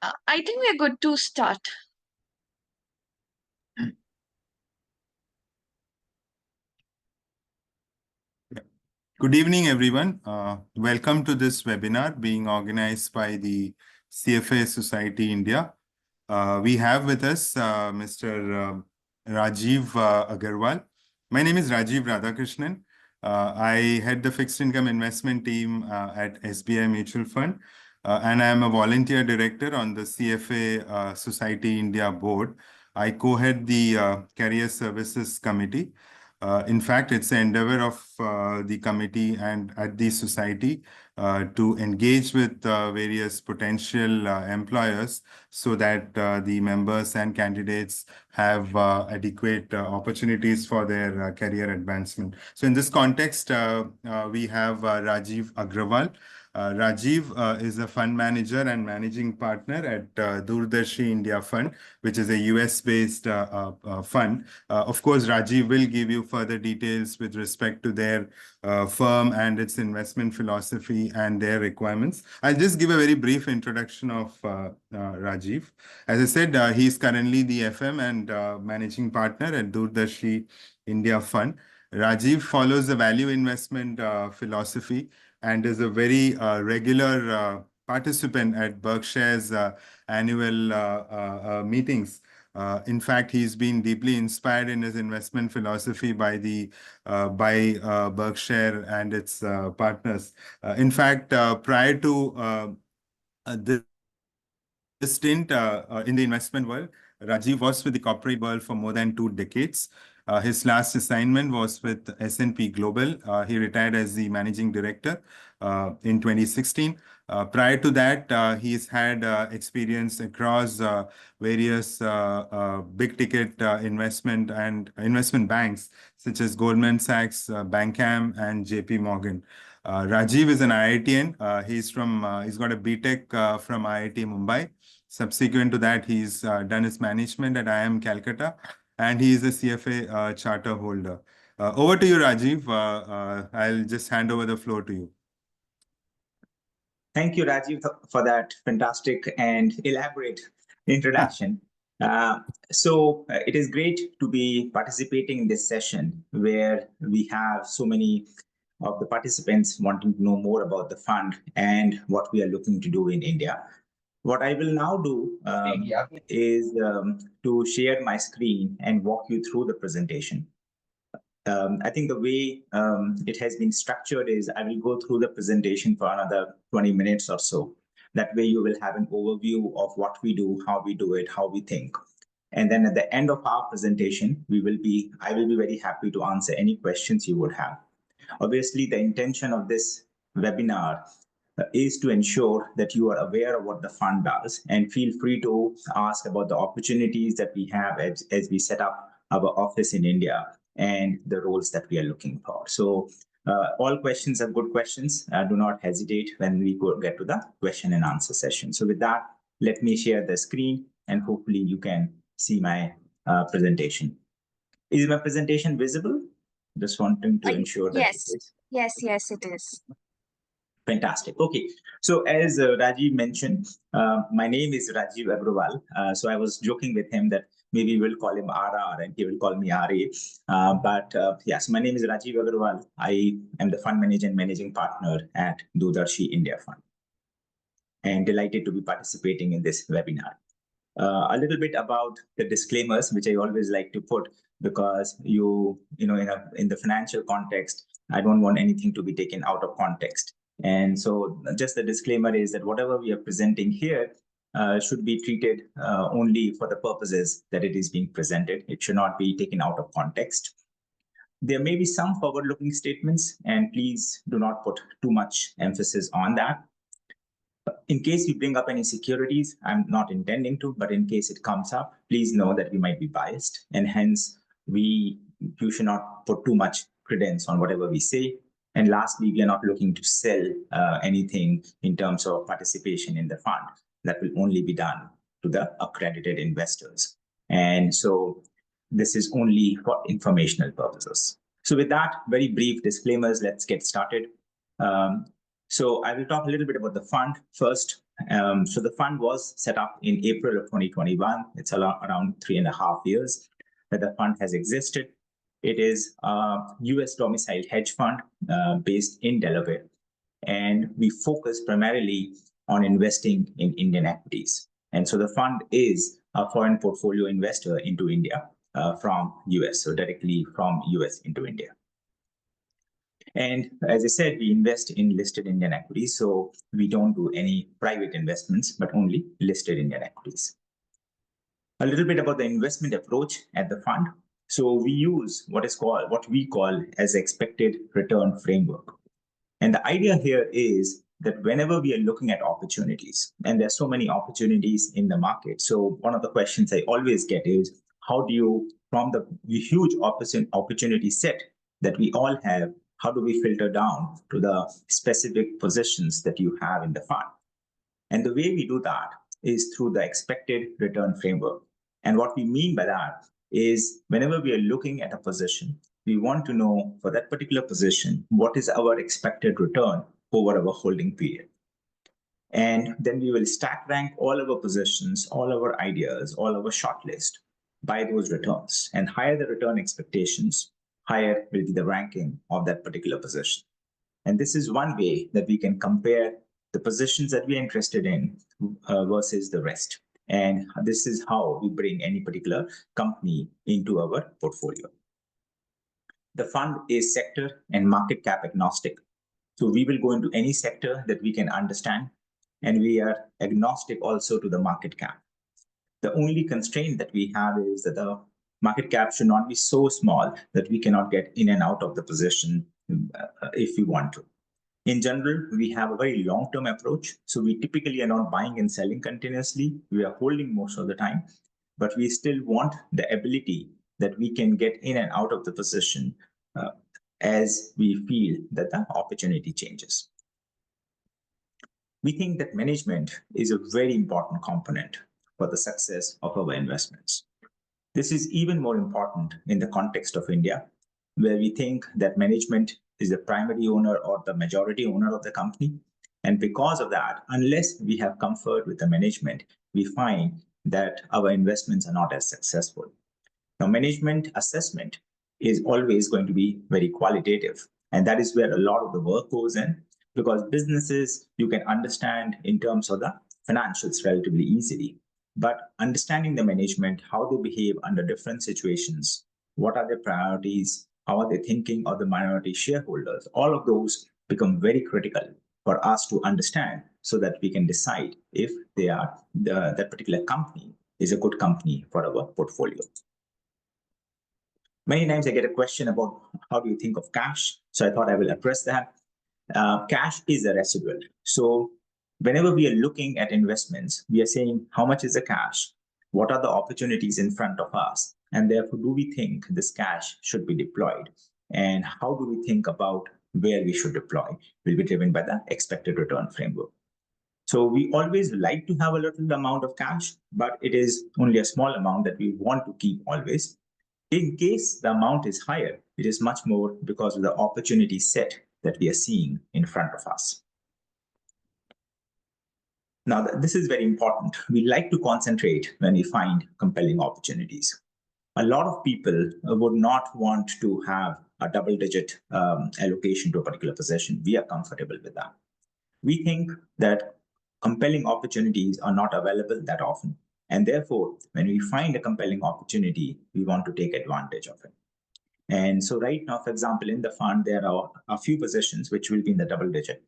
I think we're good to start. Good evening, everyone. Welcome to this webinar being organized by the CFA Society India. We have with us Mr. Rajeev Agrawal. My name is Rajeev Radhakrishnan. I head the fixed income investment team at SBI Mutual Fund, and I am a volunteer director on the CFA Society India board. I co-head the Career Services Committee. In fact, it's an endeavor of the committee and at the society to engage with various potential employers so that the members and candidates have adequate opportunities for their career advancement. So in this context, we have Rajeev Agrawal. Rajeev is a fund manager and managing partner at DoorDarshi India Fund, which is a US-based fund. Of course, Rajeev will give you further details with respect to their firm and its investment philosophy and their requirements. I'll just give a very brief introduction of Rajeev. As I said, he is currently the FM and managing partner at DoorDarshi India Fund. Rajeev follows the value investment philosophy and is a very regular participant at Berkshire's annual meetings. In fact, he's been deeply inspired in his investment philosophy by Berkshire and its partners. In fact, prior to this stint in the investment world, Rajeev was with the corporate world for more than 2 decades. His last assignment was with S&P Global. He retired as the managing director in 2016. Prior to that, he's had experience across various big ticket investment banks such as Goldman Sachs, Bankam, and JP Morgan. Rajeev is an IITian. He's got a BTech from IIT Mumbai. Subsequent to that, he's done his management at IIM Calcutta, and he is a CFA charter holder. Over to you, Rajeev. I'll just hand over the floor to you. Thank you, Rajeev, for that fantastic and elaborate introduction. So it is great to be participating in this session where we have so many of the participants wanting to know more about the fund and what we are looking to do in India. What I will now do is to share my screen and walk you through the presentation. I think the way it has been structured is I will go through the presentation for another 20 minutes or so. That way you will have an overview of what we do, how we do it, how we think. And then at the end of our presentation, I will be very happy to answer any questions you would have. Obviously, the intention of this webinar is to ensure that you are aware of what the fund does, and feel free to ask about the opportunities that we have as we set up our office in India and the roles that we are looking for. So all questions are good questions. Do not hesitate when we get to the question and answer session. So with that, let me share the screen and hopefully you can see my presentation. Is my presentation visible? Just wanting to ensure that yes. it is. Yes, it is. Fantastic. Okay. So as Rajeev mentioned, my name is Rajeev Agrawal. So I was joking with him that maybe we'll call him RR and he will call me RA. But so my name is Rajeev Agrawal. I am the fund manager and managing partner at DoorDarshi India Fund. And delighted to be participating in this webinar. A little bit about the disclaimers, which I always like to put, because in the financial context, I don't want anything to be taken out of context. And so just the disclaimer is that whatever we are presenting here should be treated only for the purposes that it is being presented. It should not be taken out of context. There may be some forward-looking statements, and please do not put too much emphasis on that. In case we bring up any securities, I'm not intending to, but in case it comes up, please know that we might be biased, and hence you should not put too much credence on whatever we say. And lastly, we are not looking to sell anything in terms of participation in the fund. That will only be done to the accredited investors. And so this is only for informational purposes. So with that, very brief disclaimers, let's get started. So I will talk a little bit about the fund first. So the fund was set up in April of 2021. It's around 3.5 years that the fund has existed. It is a US domiciled hedge fund based in Delaware, and we focus primarily on investing in Indian equities. And so the fund is a foreign portfolio investor into India from US, so directly from US into India. And as I said, we invest in listed Indian equities, so we don't do any private investments, but only listed Indian equities. A little bit about the investment approach at the fund. So we use what we call as expected return framework. And the idea here is that whenever we are looking at opportunities, and there's so many opportunities in the market, so one of the questions I always get is, how do you, from the huge opportunity set that we all have, how do we filter down to the specific positions that you have in the fund? And the way we do that is through the expected return framework. And what we mean by that is whenever we are looking at a position, we want to know for that particular position, what is our expected return over our holding period. And then we will stack rank all our positions, all our ideas, all our shortlist by those returns. And higher the return expectations, higher will be the ranking of that particular position. And this is one way that we can compare the positions that we're interested in versus the rest. And this is how we bring any particular company into our portfolio. The fund is sector and market cap agnostic. So we will go into any sector that we can understand, and we are agnostic also to the market cap. The only constraint that we have is that the market cap should not be so small that we cannot get in and out of the position if we want to. In general, we have a very long-term approach. So we typically are not buying and selling continuously. We are holding most of the time, but we still want the ability that we can get in and out of the position as we feel that the opportunity changes. We think that management is a very important component for the success of our investments. This is even more important in the context of India, where we think that management is the primary owner or the majority owner of the company. And because of that, unless we have comfort with the management, we find that our investments are not as successful. Now, management assessment is always going to be very qualitative. And that is where a lot of the work goes in, because businesses, you can understand in terms of the financials relatively easily. But understanding the management, how they behave under different situations, what are their priorities, how are they thinking of the minority shareholders, all of those become very critical for us to understand so that we can decide if they are that particular company is a good company for our portfolio. Many times I get a question about how do you think of cash? So I thought I will address that. Cash is a residual. So whenever we are looking at investments, we are saying how much is the cash? What are the opportunities in front of us? And therefore, do we think this cash should be deployed? And how do we think about where we should deploy? Will be driven by the expected return framework. So we always like to have a little amount of cash, but it is only a small amount that we want to keep always. In case the amount is higher, it is much more because of the opportunity set that we are seeing in front of us. Now, this is very important. We like to concentrate when we find compelling opportunities. A lot of people would not want to have a double-digit allocation to a particular position. We are comfortable with that. We think that compelling opportunities are not available that often. And therefore, when we find a compelling opportunity, we want to take advantage of it. And so right now, for example, in the fund, there are a few positions which will be in the double digit.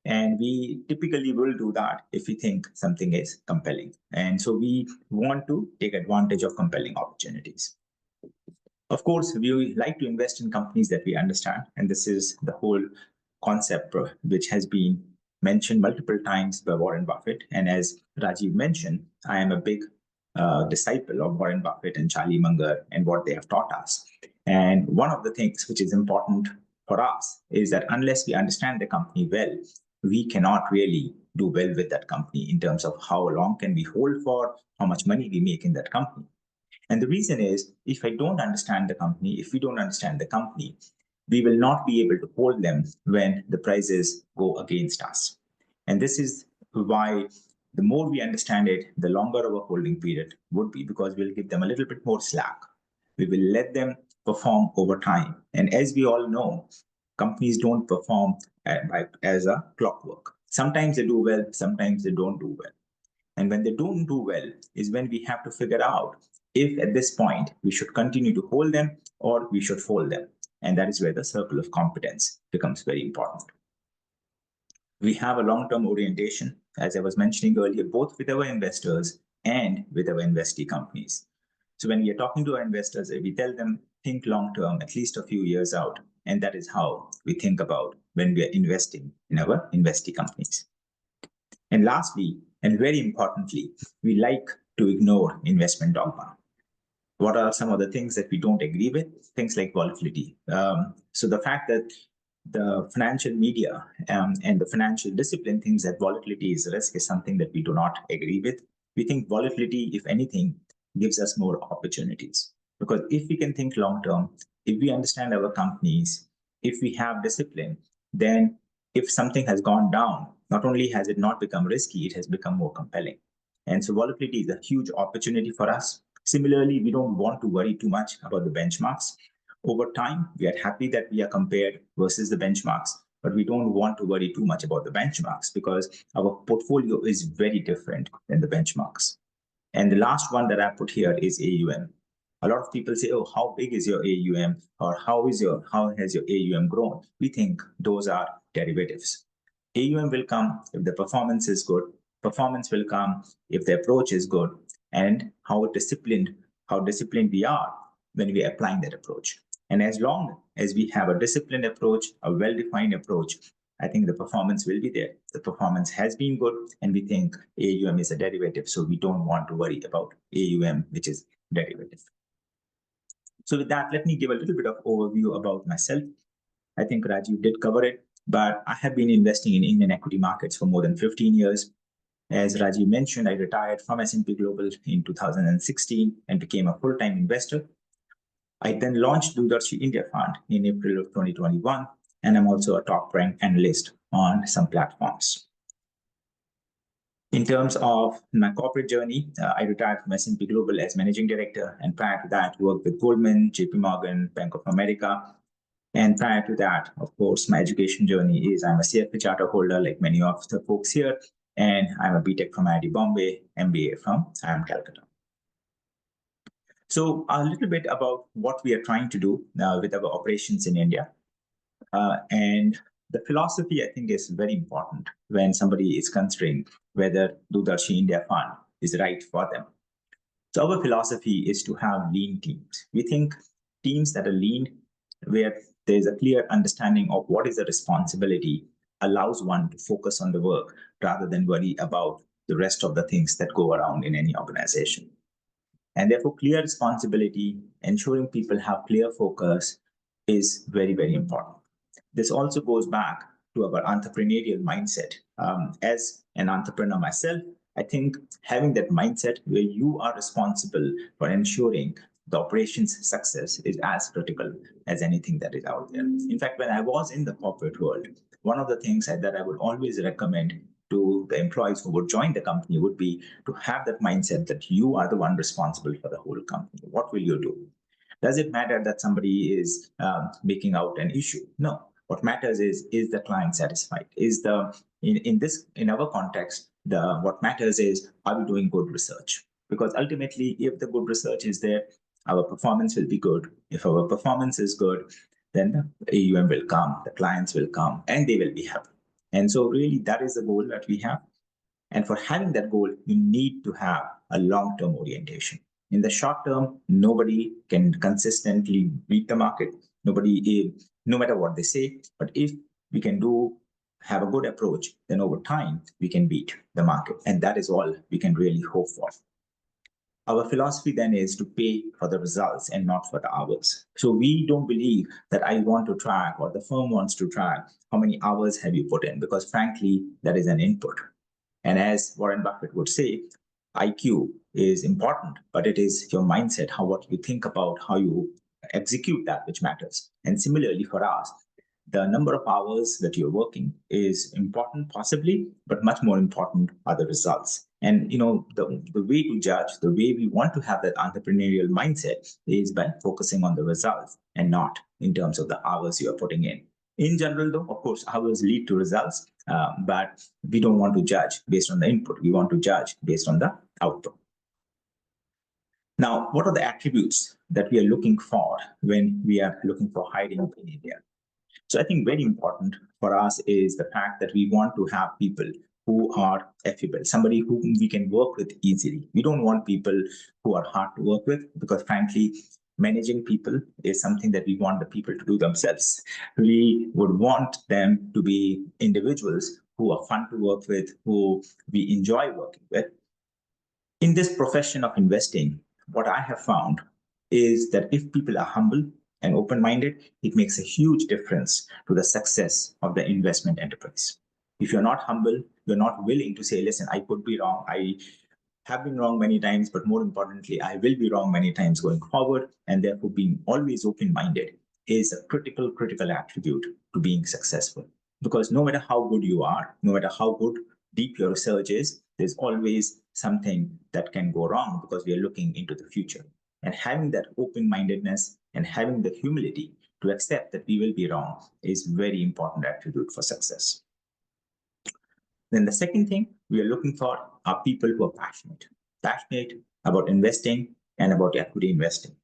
And we typically will do that if we think something is compelling. And so we want to take advantage of compelling opportunities. Of course, we like to invest in companies that we understand. And this is the whole concept which has been mentioned multiple times by Warren Buffett. And as Rajeev mentioned, I am a big disciple of Warren Buffett and Charlie Munger and what they have taught us. And one of the things which is important for us is that unless we understand the company well, we cannot really do well with that company in terms of how long can we hold for, how much money we make in that company. And the reason is, if I don't understand the company, if we don't understand the company, we will not be able to hold them when the prices go against us. And this is why the more we understand it, the longer our holding period would be, because we'll give them a little bit more slack. We will let them perform over time. And as we all know, companies don't perform as a clockwork. Sometimes they do well, sometimes they don't do well. And when they don't do well is when we have to figure out if at this point we should continue to hold them or we should fold them. And that is where the circle of competence becomes very important. We have a long-term orientation, as I was mentioning earlier, both with our investors and with our investee companies. So when we are talking to our investors, we tell them, think long-term, at least a few years out. And that is how we think about when we are investing in our investee companies. And lastly, and very importantly, we like to ignore investment dogma. What are some of the things that we don't agree with? Things like volatility. So the fact that the financial media and the financial discipline thinks that volatility is a risk is something that we do not agree with. We think volatility, if anything, gives us more opportunities. Because if we can think long term, if we understand our companies, if we have discipline, then if something has gone down, not only has it not become risky, it has become more compelling. And so volatility is a huge opportunity for us. Similarly, we don't want to worry too much about the benchmarks. Over time, we are happy that we are compared versus the benchmarks, but we don't want to worry too much about the benchmarks because our portfolio is very different than the benchmarks. And the last one that I put here is AUM. A lot of people say, oh, how big is your AUM? Or how has your AUM grown? We think those are derivatives. AUM will come if the performance is good. Performance will come if the approach is good, and how disciplined we are when we are applying that approach. And as long as we have a disciplined approach, a well-defined approach, I think the performance will be there. The performance has been good, and we think AUM is a derivative, so we don't want to worry about AUM, which is derivative. So with that, let me give a little bit of overview about myself. I think Rajeev did cover it, but I have been investing in Indian equity markets for more than 15 years. As Rajeev mentioned, I retired from S&P Global in 2016 and became a full-time investor. I then launched DoorDarshi India Fund in April of 2021, and I'm also a top-ranked analyst on some platforms. In terms of my corporate journey, I retired from S&P Global as managing director, and prior to that, worked with Goldman, JP Morgan, Bank of America. And prior to that, of course, my education journey is I'm a CFA charter holder, like many of the folks here, and I'm a BTech from IIT Bombay, MBA from IIM Calcutta. So a little bit about what we are trying to do with our operations in India. And the philosophy, I think, is very important when somebody is considering whether DoorDarshi India Fund is right for them. So our philosophy is to have lean teams. We think teams that are lean, where there's a clear understanding of what is the responsibility, allows one to focus on the work rather than worry about the rest of the things that go around in any organization. And therefore, clear responsibility, ensuring people have clear focus is very, very important. This also goes back to our entrepreneurial mindset. As an entrepreneur myself, I think having that mindset where you are responsible for ensuring the operations success is as critical as anything that is out there. In fact, when I was in the corporate world, one of the things that I would always recommend to the employees who would join the company would be to have that mindset that you are the one responsible for the whole company. What will you do? Does it matter that somebody is making out an issue? No. What matters is the client satisfied? Is in our context, what matters is, are we doing good research? Because ultimately, if the good research is there, our performance will be good. If our performance is good, then the AUM will come, the clients will come, and they will be happy. And so really, that is the goal that we have. And for having that goal, you need to have a long-term orientation. In the short term, nobody can consistently beat the market. Nobody, no matter what they say. But if we can have a good approach, then over time, we can beat the market. And that is all we can really hope for. Our philosophy then is to pay for the results and not for the hours. So we don't believe that I want to track or the firm wants to track how many hours have you put in, because frankly, that is an input. And as Warren Buffett would say, IQ is important, but it is your mindset, what you think about, how you execute that, which matters. And similarly for us, the number of hours that you're working is important, possibly, but much more important are the results. And the way to judge, the way we want to have that entrepreneurial mindset is by focusing on the results and not in terms of the hours you are putting in. In general, though, of course, hours lead to results, but we don't want to judge based on the input. We want to judge based on the output. Now, what are the attributes that we are looking for when we are looking for hiring in India? So I think very important for us is the fact that we want to have people who are affable, somebody whom we can work with easily. We don't want people who are hard to work with because, frankly, managing people is something that we want the people to do themselves. We would want them to be individuals who are fun to work with, who we enjoy working with. In this profession of investing, what I have found is that if people are humble and open-minded, it makes a huge difference to the success of the investment enterprise. If you're not humble, you're not willing to say, listen, I could be wrong. I have been wrong many times, but more importantly, I will be wrong many times going forward. And therefore, being always open-minded is a critical attribute to being successful. Because no matter how good you are, no matter how good deep your research is, there's always something that can go wrong because we are looking into the future. And having that open-mindedness and having the humility to accept that we will be wrong is very important attribute for success. Then the second thing we are looking for are people who are passionate about investing and about equity investing.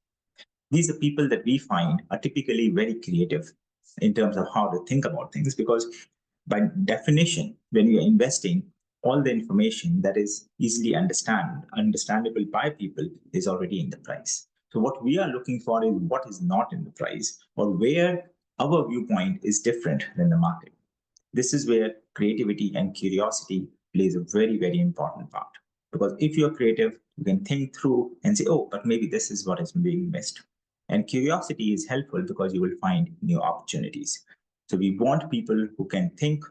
These are people that we find are typically very creative in terms of how to think about things, because by definition, when you're investing, all the information that is easily understandable by people is already in the price. So what we are looking for is what is not in the price, or where our viewpoint is different than the market. This is where creativity and curiosity plays a very, very important part. Because if you're creative, you can think through and say, oh, but maybe this is what is being missed. And curiosity is helpful because you will find new opportunities. So we want people who can think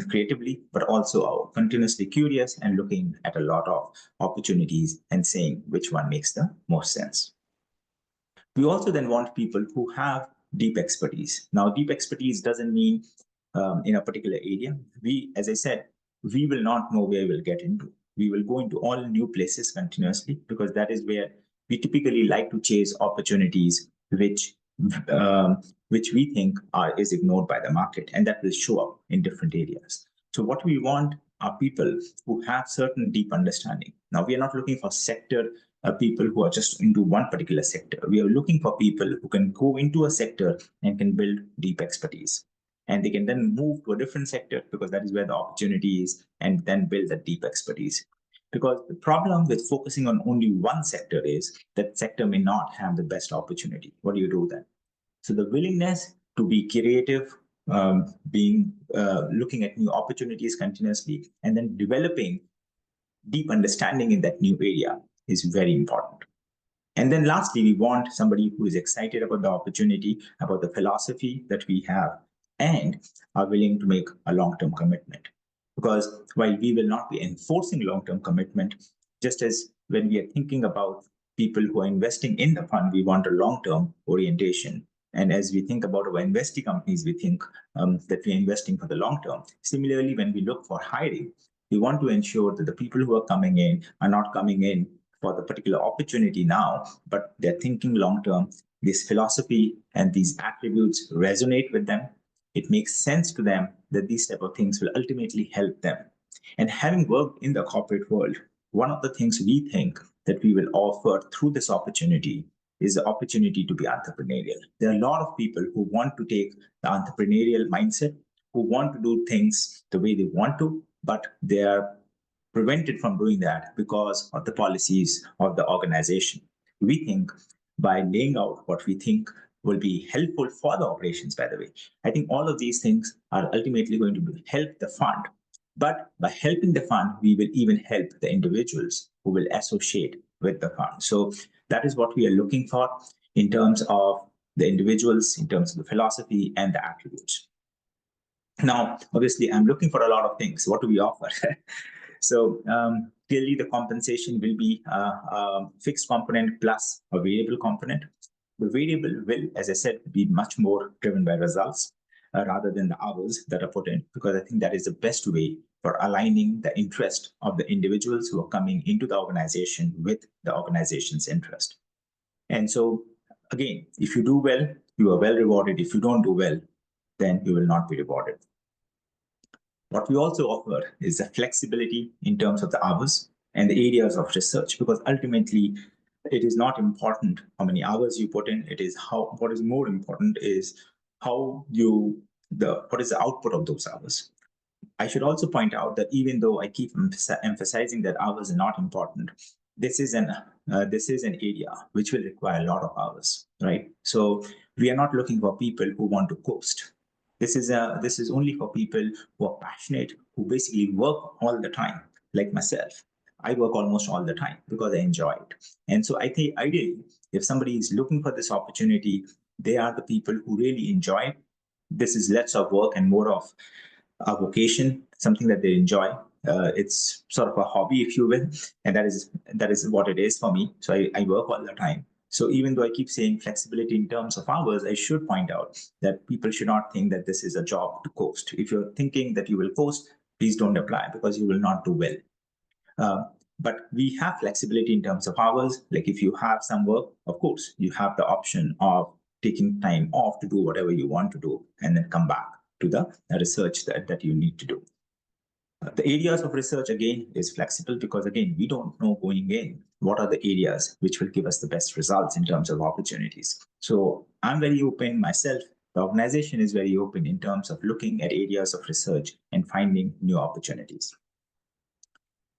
creatively, but also are continuously curious and looking at a lot of opportunities and saying which one makes the most sense. We also then want people who have deep expertise. Now, deep expertise doesn't mean in a particular area. As I said, we will not know where we'll get into. We will go into all new places continuously because that is where we typically like to chase opportunities which we think is ignored by the market, and that will show up in different areas. So what we want are people who have certain deep understanding. Now, we are not looking for sector people who are just into one particular sector. We are looking for people who can go into a sector and can build deep expertise. And they can then move to a different sector because that is where the opportunity is, and then build that deep expertise. Because the problem with focusing on only one sector is that sector may not have the best opportunity. What do you do then? So the willingness to be creative, looking at new opportunities continuously, and then developing deep understanding in that new area is very important. And then lastly, we want somebody who is excited about the opportunity, about the philosophy that we have, and are willing to make a long-term commitment. Because while we will not be enforcing long-term commitment, just as when we are thinking about people who are investing in the fund, we want a long-term orientation. And as we think about our investee companies, we think that we're investing for the long term. Similarly, when we look for hiring, we want to ensure that the people who are coming in are not coming in for the particular opportunity now, but they're thinking long term. This philosophy and these attributes resonate with them. It makes sense to them that these type of things will ultimately help them. And having worked in the corporate world, one of the things we think that we will offer through this opportunity is the opportunity to be entrepreneurial. There are a lot of people who want to take the entrepreneurial mindset, who want to do things the way they want to, but they are prevented from doing that because of the policies of the organization. We think by laying out what we think will be helpful for the operations, by the way. I think all of these things are ultimately going to help the fund. But by helping the fund, we will even help the individuals who will associate with the fund. So that is what we are looking for in terms of the individuals, in terms of the philosophy and the attributes. Now, obviously, I'm looking for a lot of things. What do we offer? So clearly, the compensation will be a fixed component plus a variable component. The variable will, as I said, be much more driven by results. rather than the hours that are put in, because I think that is the best way for aligning the interest of the individuals who are coming into the organization with the organization's interest. And so, again, if you do well, you are well rewarded. If you don't do well, then you will not be rewarded. What we also offer is the flexibility in terms of the hours and the areas of research, because ultimately it is not important how many hours you put in. It is what is more important is what is the output of those hours. I should also point out that even though I keep emphasizing that hours are not important, this is an area which will require a lot of hours, right? So we are not looking for people who want to coast. This is only for people who are passionate, who basically work all the time, like myself. I work almost all the time because I enjoy it. And so I think ideally, if somebody is looking for this opportunity, they are the people who really enjoy it. This is less of work and more of a vocation, something that they enjoy. It's sort of a hobby, if you will, and that is what it is for me. So I work all the time. So even though I keep saying flexibility in terms of hours, I should point out that people should not think that this is a job to coast. If you're thinking that you will coast, please don't apply, because you will not do well. But we have flexibility in terms of hours. Like if you have some work, of course, you have the option of taking time off to do whatever you want to do and then come back to the research that you need to do. The areas of research, again, is flexible because, again, we don't know going in what are the areas which will give us the best results in terms of opportunities. So I'm very open myself. The organization is very open in terms of looking at areas of research and finding new opportunities.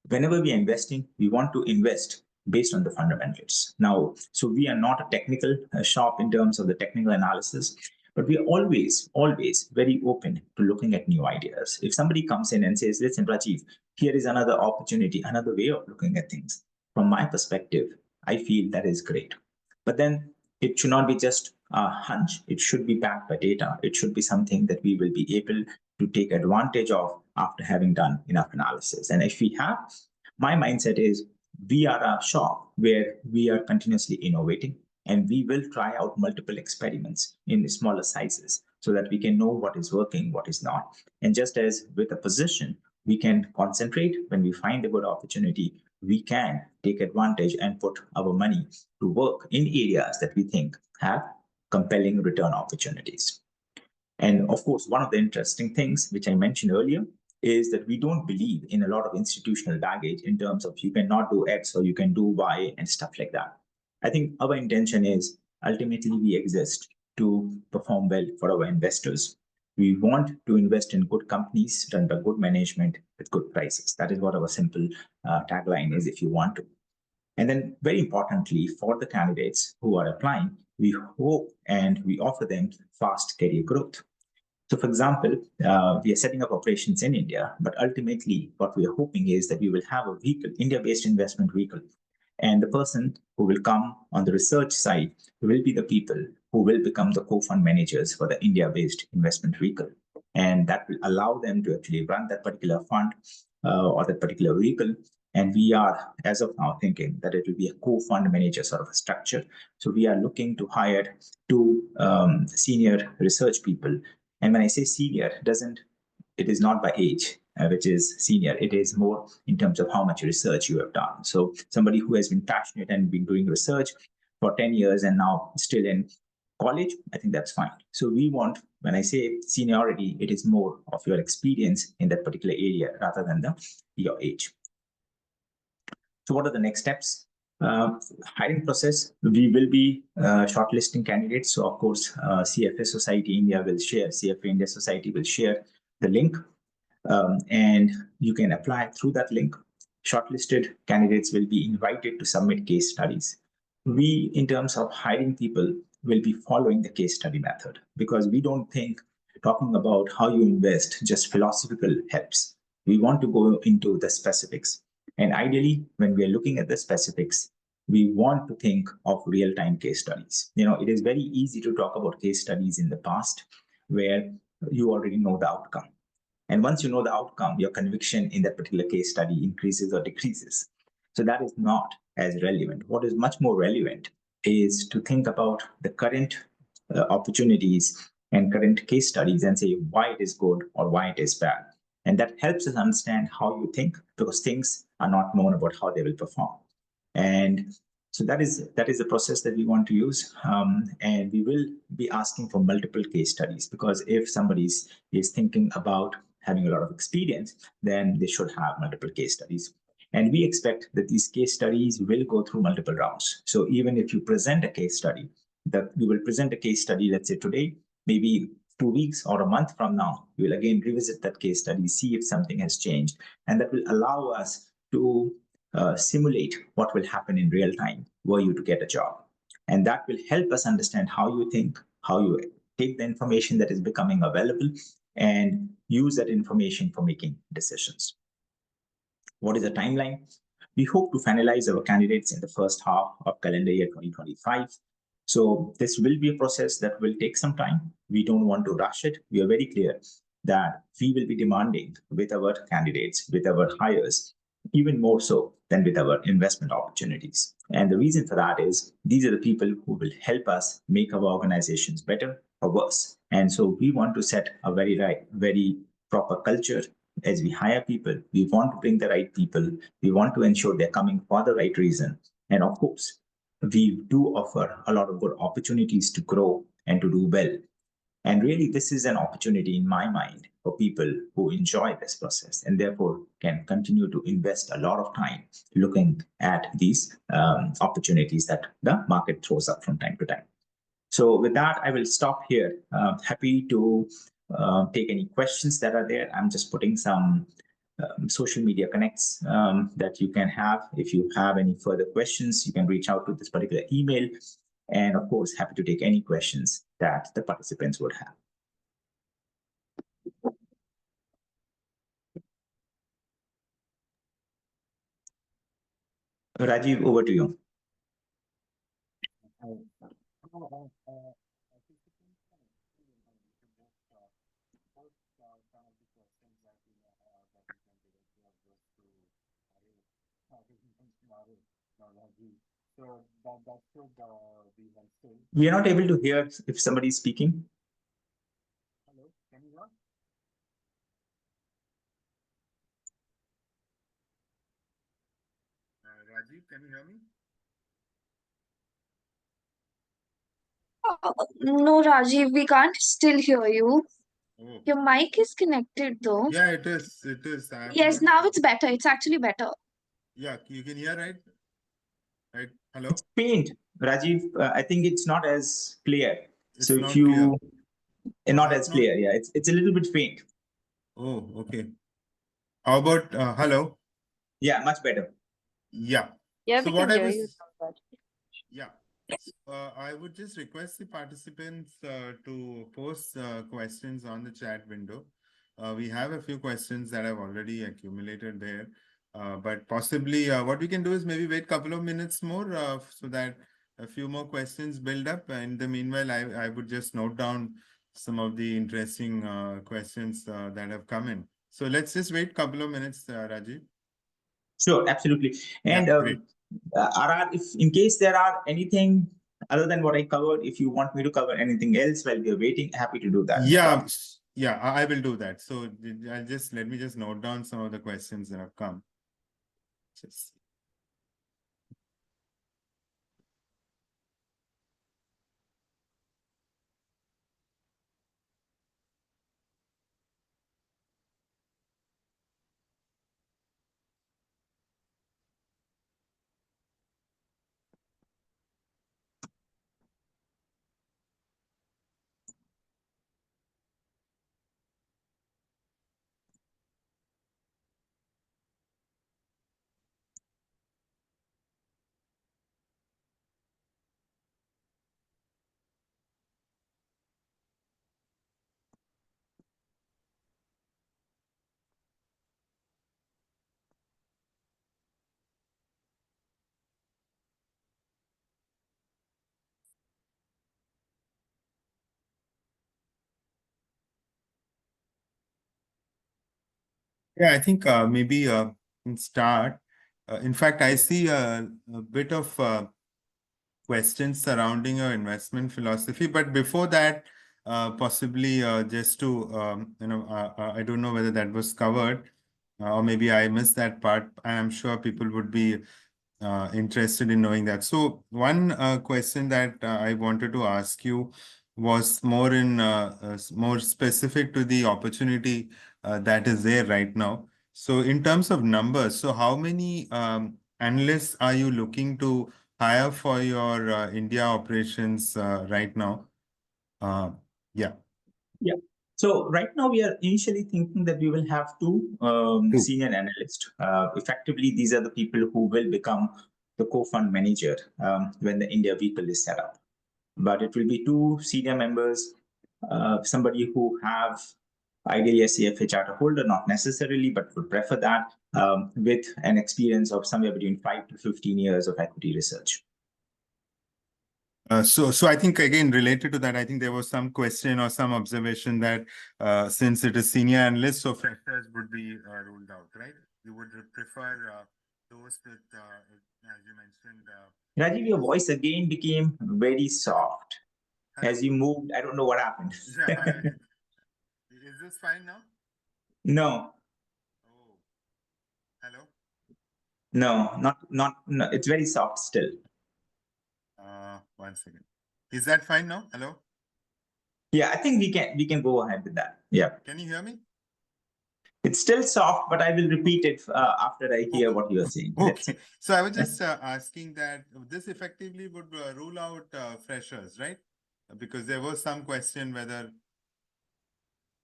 Whenever we are investing, we want to invest based on the fundamentals. Now, so we are not a technical shop in terms of the technical analysis, but we are always very open to looking at new ideas. If somebody comes in and says, listen, Rajeev, here is another opportunity, another way of looking at things. From my perspective, I feel that is great. But then it should not be just a hunch. It should be backed by data. It should be something that we will be able to take advantage of after having done enough analysis. And if we have, my mindset is we are a shop where we are continuously innovating, and we will try out multiple experiments in smaller sizes so that we can know what is working, what is not. And just as with a position, we can concentrate when we find a good opportunity, we can take advantage and put our money to work in areas that we think have compelling return opportunities. And of course, one of the interesting things which I mentioned earlier is that we don't believe in a lot of institutional baggage in terms of you cannot do X or you can do Y and stuff like that. I think our intention is ultimately we exist to perform well for our investors. We want to invest in good companies run by good management with good prices. That is what our simple tagline is, if you want to. And then very importantly, for the candidates who are applying, we hope and we offer them fast career growth. So for example, we are setting up operations in India, but ultimately what we are hoping is that we will have a vehicle, India-based investment vehicle. And the person who will come on the research side will be the people who will become the co-fund managers for the India-based investment vehicle. And that will allow them to actually run that particular fund or that particular vehicle. And we are, as of now, thinking that it will be a co-fund manager sort of a structure. So we are looking to hire 2 senior research people. And when I say senior, it is not by age, which is senior. It is more in terms of how much research you have done. So somebody who has been passionate and been doing research for 10 years and now still in college, I think that's fine. So we want, when I say seniority, it is more of your experience in that particular area rather than your age. So what are the next steps? Hiring process, we will be shortlisting candidates. So of course, CFA Society India will share, CFA India Society will share the link, and you can apply through that link. Shortlisted candidates will be invited to submit case studies. We, in terms of hiring people, will be following the case study method, because we don't think talking about how you invest just philosophical helps. We want to go into the specifics. And ideally, when we are looking at the specifics, we want to think of real-time case studies. It is very easy to talk about case studies in the past where you already know the outcome. And once you know the outcome, your conviction in that particular case study increases or decreases. So that is not as relevant. What is much more relevant is to think about the current opportunities and current case studies and say why it is good or why it is bad. And that helps us understand how you think, because things are not known about how they will perform. And so that is the process that we want to use. And we will be asking for multiple case studies, because if somebody is thinking about having a lot of experience, then they should have multiple case studies. And we expect that these case studies will go through multiple rounds. So even if you present a case study, that you will present a case study, let's say today, maybe 2 weeks or a month from now, we will again revisit that case study, see if something has changed. And that will allow us to simulate what will happen in real time were you to get a job. And that will help us understand how you think, how you take the information that is becoming available, and use that information for making decisions. What is the timeline? We hope to finalize our candidates in the first half of calendar year 2025. So this will be a process that will take some time. We don't want to rush it. We are very clear that we will be demanding with our candidates, with our hires, even more so than with our investment opportunities. And the reason for that is these are the people who will help us make our organizations better or worse. And so we want to set a very proper culture. As we hire people, we want to bring the right people. We want to ensure they're coming for the right reason. And of course, we do offer a lot of good opportunities to grow and to do well. And really, this is an opportunity in my mind for people who enjoy this process and therefore can continue to invest a lot of time looking at these opportunities that the market throws up from time to time. So with that, I will stop here. Happy to take any questions that are there. I'm just putting some social media connects that you can have. If you have any further questions, you can reach out to this particular email. And of course, happy to take any questions that the participants would have. Rajeev, over to you. So that should be helpful. We are not able to hear if somebody is speaking. Hello, can you hear? Rajeev, can you hear me? No, Rajiv, we can't still hear you. Oh. Your mic is connected though. Yeah, it is. It is. Yes, now it's better. It's actually better. Yeah, you can hear, right? Right. Hello? It's faint, Rajeev. I think it's not as clear. It's so not if you clear. Not as clear, yeah, it's a little bit faint. Oh, okay. How about hello? Yeah, much better. Yeah. Yeah, So we what can I hear was, you. yeah. I would just request the participants to post questions on the chat window. We have a few questions that have already accumulated there, but possibly what we can do is maybe wait a couple of minutes more so that a few more questions build up. In the meanwhile, I would just note down some of the interesting questions that have come in. So let's just wait a couple of minutes, Rajeev. Sure, absolutely. And Yeah, great. RR, if in case there are anything other than what I covered, if you want me to cover anything else while we are waiting, happy to do that. Yeah, yeah, I will do that. So let me just note down some of the questions that have come. Just. Yeah, I think maybe in start. In fact, I see a bit of questions surrounding your investment philosophy. But before that, possibly just to, I don't know whether that was covered or maybe I missed that part. I'm sure people would be interested in knowing that. So one question that I wanted to ask you was more specific to the opportunity that is there right now. So in terms of numbers, so how many analysts are you looking to hire for your India operations right now? Yeah. Yeah. So right now we are initially thinking that we will have two Two. senior analysts. Effectively, these are the people who will become the co-fund manager when the India vehicle is set up. But it will be two senior members, somebody who have ideally a CFA charter holder, not necessarily, but would prefer that, with an experience of somewhere between 5 to 15 years of equity research. So I think again related to that, I think there was some question or some observation that since it is senior analyst, so freshers would be ruled out, right? You would prefer those with, as you mentioned. Rajiv, your voice again became very soft as you moved. I don't know what happened. Is this fine now? No. Oh, hello. No, no. It's very soft still. 1 second. Is that fine now? Hello. Yeah, I think we can go ahead with that. Yeah. Can you hear me? It's still soft, but I will repeat it after I hear what you are saying. Okay. So I was just asking that this effectively would rule out freshers, right? Because there was some question whether.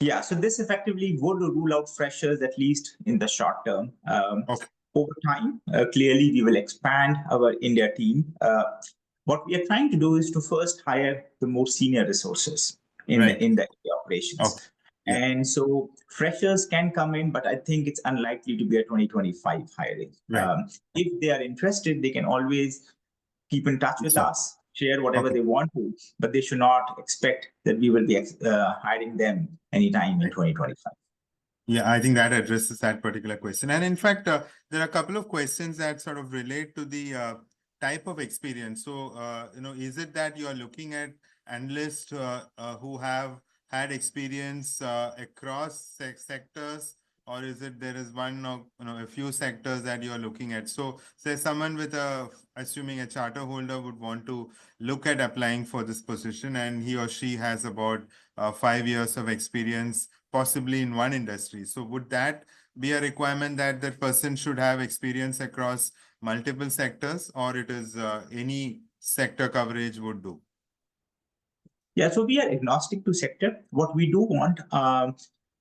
Yeah, so this effectively would rule out freshers, at least in the short term. Okay. Over time, clearly we will expand our India team. What we are trying to do is to first hire the more senior resources in Right. the India operations. Okay. Yeah. And so freshers can come in, but I think it's unlikely to be a 2025 hiring. Right. If they are interested, they can always keep in touch with us, share whatever they want to, but they should not expect that we will be hiring them anytime in 2025. Yeah, I think that addresses that particular question. And in fact, there are a couple of questions that sort of relate to the type of experience. So, is it that you are looking at analysts who have had experience across sectors, or is it there is one or a few sectors that you are looking at? So, say someone with assuming a charter holder would want to look at applying for this position, and he or she has about 5 years of experience, possibly in one industry. So would that be a requirement that that person should have experience across multiple sectors, or it is any sector coverage would do? Yeah, so we are agnostic to sector. What we do want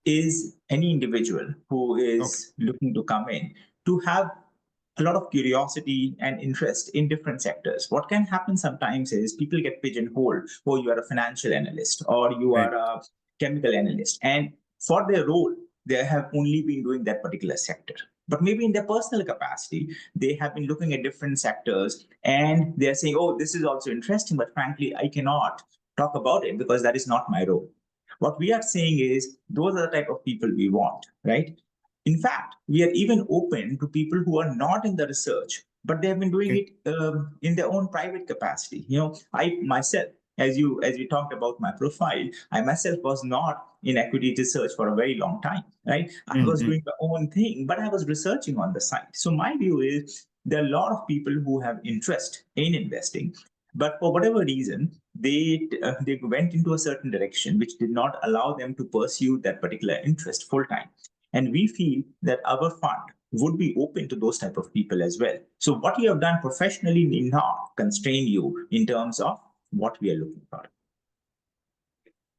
is any individual who is looking to come in to have a lot of curiosity and interest in different sectors. What can happen sometimes is people get pigeonholed. Oh, you are a financial analyst or you are a chemical analyst. And for their role, they have only been doing that particular sector. But maybe in their personal capacity, they have been looking at different sectors and they're saying, oh, this is also interesting, but frankly, I cannot talk about it because that is not my role. What we are saying is those are the type of people we want, right? In fact, we are even open to people who are not in the research, but they have been doing it in their own private capacity. I myself, as we talked about my profile, I myself was not in equity research for a very long time, right? I was doing my own thing, but I was researching on the side. So my view is there are a lot of people who have interest in investing, but for whatever reason, they went into a certain direction which did not allow them to pursue that particular interest full time. And we feel that our fund would be open to those type of people as well. So what you have done professionally need not constrain you in terms of what we are looking for.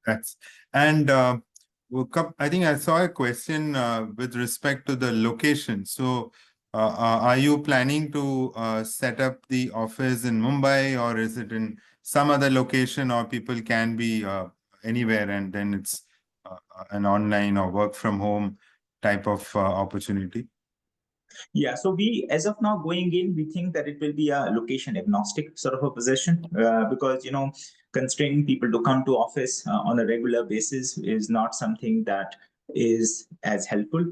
That's and I think I saw a question with respect to the location. So, are you planning to set up the office in Mumbai, or is it in some other location, or people can be anywhere, and then it's an online or work from home type of opportunity? Yeah, so we, as of now, going in, we think that it will be a location agnostic sort of a position because, constraining people to come to office on a regular basis is not something that is as helpful.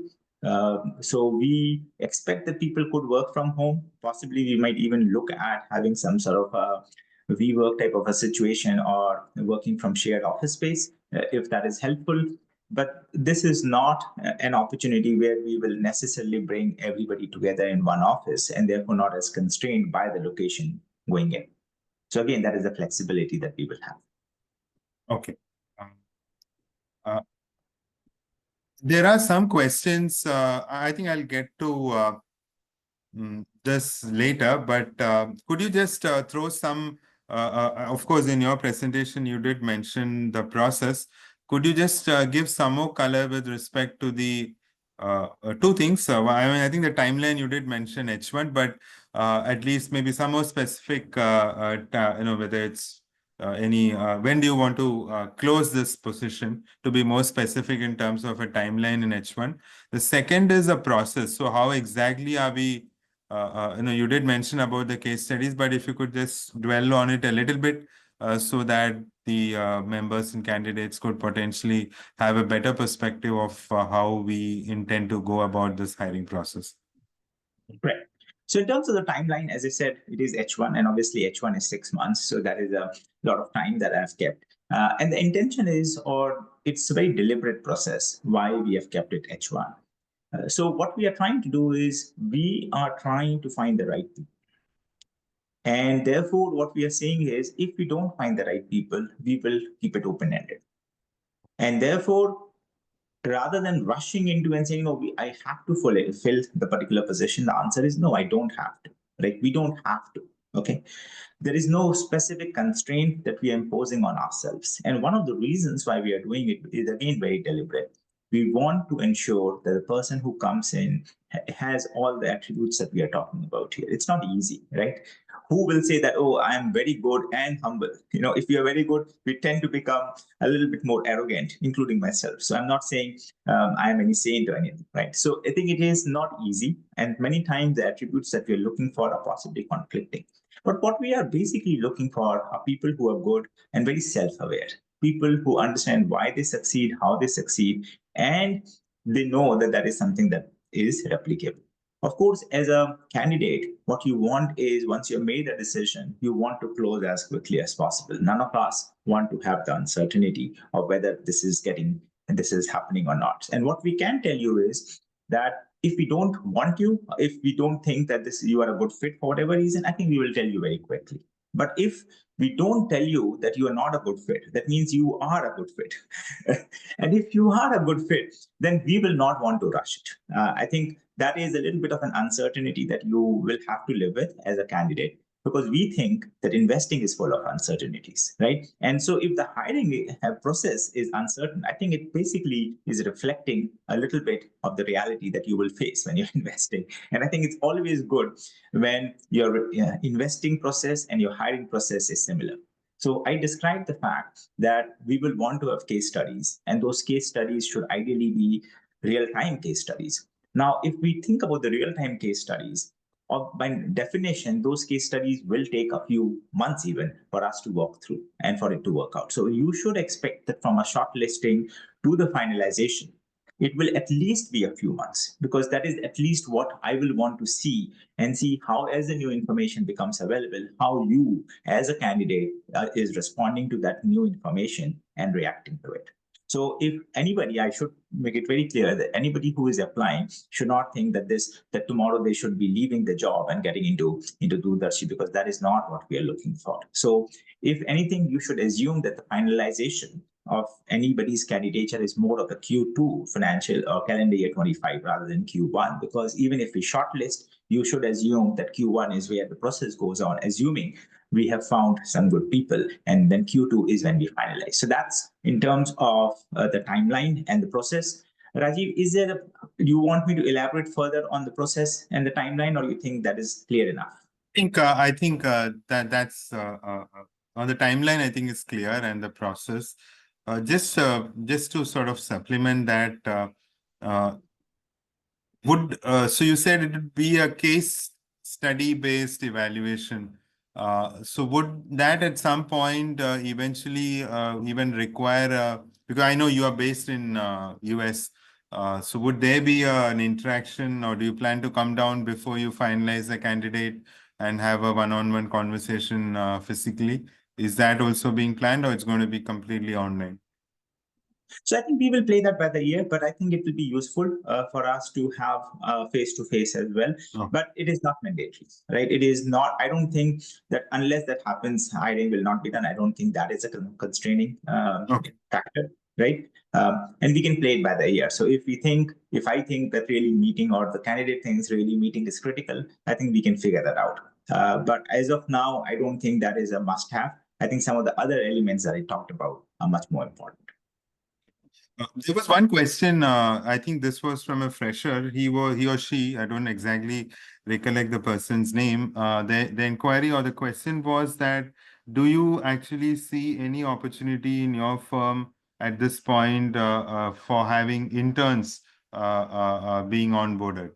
So we expect that people could work from home. Possibly, we might even look at having some sort of WeWork type of a situation or working from shared office space, if that is helpful. But this is not an opportunity where we will necessarily bring everybody together in one office and therefore not as constrained by the location going in. So again, that is the flexibility that we will have. Okay. There are some questions. I think I'll get to this later, but could you just throw some, of course, in your presentation, you did mention the process. Could you just give some more color with respect to the two things? I mean, I think the timeline you did mention H1, but at least maybe some more specific, whether it's when do you want to close this position, to be more specific in terms of a timeline in H1? The second is a process. So how exactly are we, you did mention about the case studies, but if you could just dwell on it a little bit so that the members and candidates could potentially have a better perspective of how we intend to go about this hiring process. Right. So in terms of the timeline, as I said, it is H1, and obviously H1 is 6 months. So that is a lot of time that I've kept. And the intention is, or it's a very deliberate process, why we have kept it H1. So what we are trying to do is we are trying to find the right people. And therefore, what we are saying is, if we don't find the right people, we will keep it open-ended. And therefore, rather than rushing into and saying, no, I have to fill the particular position, the answer is no, I don't have to. Like, we don't have to. Okay. There is no specific constraint that we are imposing on ourselves. And one of the reasons why we are doing it is, again, very deliberate. We want to ensure that the person who comes in has all the attributes that we are talking about here. It's not easy, right? Who will say that, oh, I am very good and humble? If we are very good, we tend to become a little bit more arrogant, including myself. So I'm not saying I am any saint or anything, right? So I think it is not easy. And many times the attributes that we're looking for are possibly conflicting. But what we are basically looking for are people who are good and very self-aware, people who understand why they succeed, how they succeed, and they know that that is something that is replicable. Of course, as a candidate, what you want is, once you've made a decision, you want to close as quickly as possible. None of us want to have the uncertainty of whether this is happening or not. And what we can tell you is that if we don't want you, if we don't think that you are a good fit for whatever reason, I think we will tell you very quickly. But if we don't tell you that you are not a good fit, that means you are a good fit. And if you are a good fit, then we will not want to rush it. I think that is a little bit of an uncertainty that you will have to live with as a candidate, because we think that investing is full of uncertainties, right? And so if the hiring process is uncertain, I think it basically is reflecting a little bit of the reality that you will face when you're investing. And I think it's always good when your investing process and your hiring process is similar. So I described the fact that we will want to have case studies, and those case studies should ideally be real-time case studies. Now, if we think about the real-time case studies, by definition, those case studies will take a few months even for us to walk through and for it to work out. So you should expect that from a shortlisting to the finalization, it will at least be a few months, because that is at least what I will want to see, and see how, as the new information becomes available, how you as a candidate is responding to that new information and reacting to it. So if anybody, I should make it very clear that anybody who is applying should not think that tomorrow they should be leaving the job and getting into DoorDarshi, because that is not what we are looking for. So if anything, you should assume that the finalization of anybody's candidature is more of a Q2 financial or calendar year 25 rather than Q1, because even if we shortlist, you should assume that Q1 is where the process goes on, assuming we have found some good people, and then Q2 is when we finalize. So that's in terms of the timeline and the process. Rajeev, do you want me to elaborate further on the process and the timeline, or you think that is clear enough? I think that's on the timeline. I think it's clear, and the process. Just to sort of supplement that, so you said it would be a case study based evaluation. So would that at some point eventually even require, because I know you are based in US, so would there be an interaction, or do you plan to come down before you finalize the candidate and have a one-on-one conversation physically. Is that also being planned, or it's going to be completely online? So I think we will play that by the ear, but I think it will be useful for us to have face-to-face as well. Oh. But it is not mandatory, right? It is not. I don't think that unless that happens, hiring will not be done. I don't think that is a constraining factor, right? And we can play it by the ear. So if I think that really meeting or the candidate thinks really meeting is critical, I think we can figure that out. But as of now, I don't think that is a must-have. I think some of the other elements that I talked about are much more important. There was one question. I think this was from a fresher. He or she. I don't exactly recollect the person's name. The inquiry or the question was that, do you actually see any opportunity in your firm at this point for having interns being onboarded?